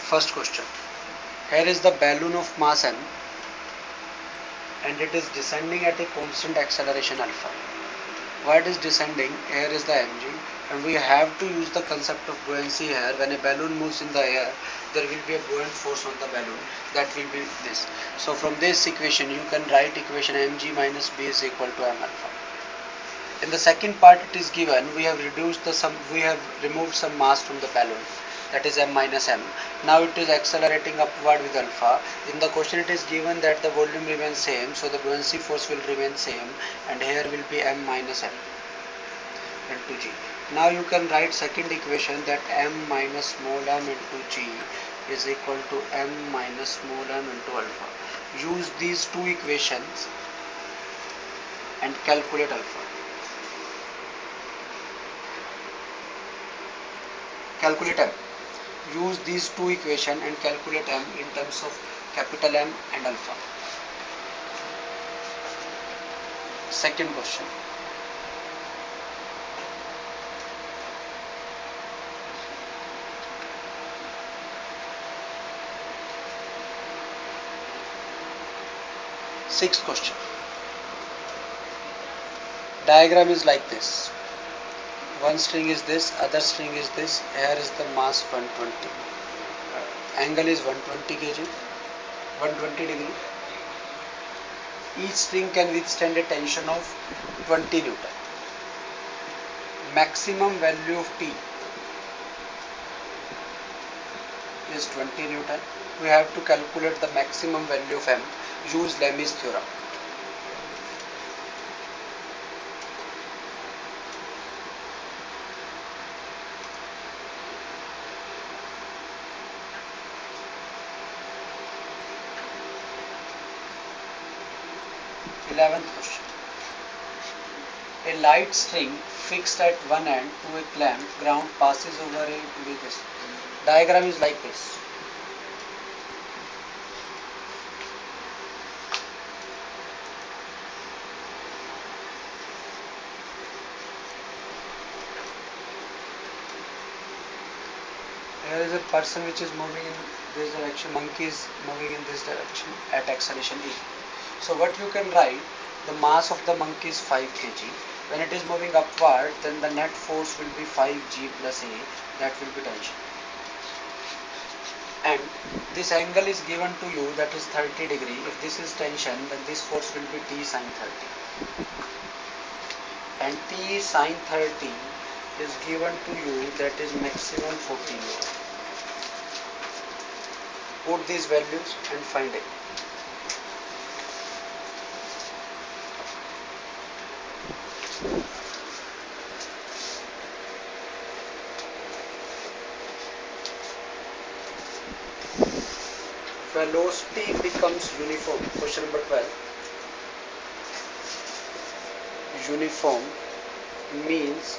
First question. Here is the balloon of mass m and it is descending at a constant acceleration alpha. Why it is descending? Here is the mg and we have to use the concept of buoyancy here. When a balloon moves in the air, there will be a buoyant force on the balloon, that will be this. So from this equation you can write equation mg minus b is equal to m alpha. In the second part it is given we have removed some mass from the balloon, that is m minus m. Now it is accelerating upward with alpha. In the question it is given that the volume remains same, so the buoyancy force will remain same and here will be m minus m into g. Now you can write second equation that m minus small m into g is equal to m minus small m into alpha. Use these two equations and calculate alpha. Calculate m. Use these two equations and calculate m in terms of capital M and alpha. Second question. Sixth question. Diagram is like this. One string is this, other string is this. Here is the mass 120. Angle is 120 kg, 120 degree. Each string can withstand a tension of 20 Newton. Maximum value of T is 20 Newton. We have to calculate the maximum value of M. Use Lemmy's theorem. Eleventh question. A light string fixed at one end to a clamp ground passes over a with. Diagram is like this. Here is a person which is moving in this direction, monkey is moving in this direction at acceleration e. So what you can write, the mass of the monkey is 5 kg. When it is moving upward, then the net force will be 5g plus a, that will be tension. And this angle is given to you, that is 30 degree. If this is tension, then this force will be T sine 30. And T sine 30 is given to you, that is maximum 40 Newton. Put these values and find it. Velocity becomes uniform. Question number 12. Uniform means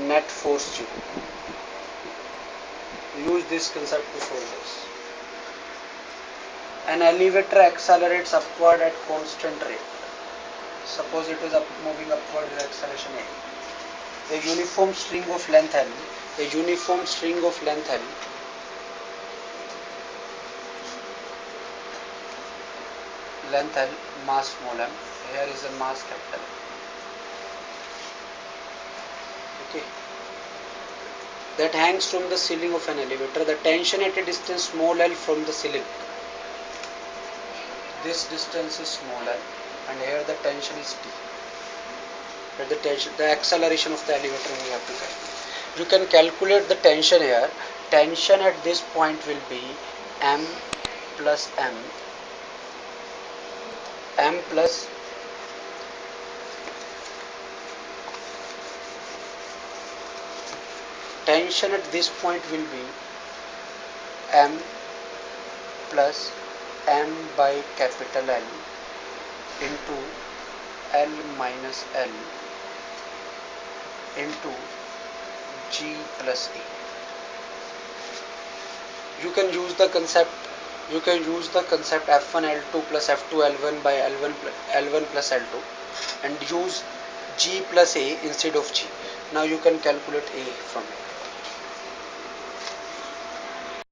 net force G. Use this concept to solve this. An elevator accelerates upward at constant rate. Suppose it is moving upward with acceleration a. A uniform string of length L. A uniform string of length L. Length L, mass small m. Here is a mass capital M. Okay. That hangs from the ceiling of an elevator. The tension at a distance small l from the ceiling. This distance is small l, and here the tension is T. But the acceleration of the elevator we have to calculate. You can calculate the tension here. Tension at this point will be m plus m. M plus tension at this point will be m plus m by capital L into L minus L into G plus A. You can use the concept F1 L2 plus F2 L1 by L1 plus L2 and use G plus A instead of G. Now you can calculate A from it.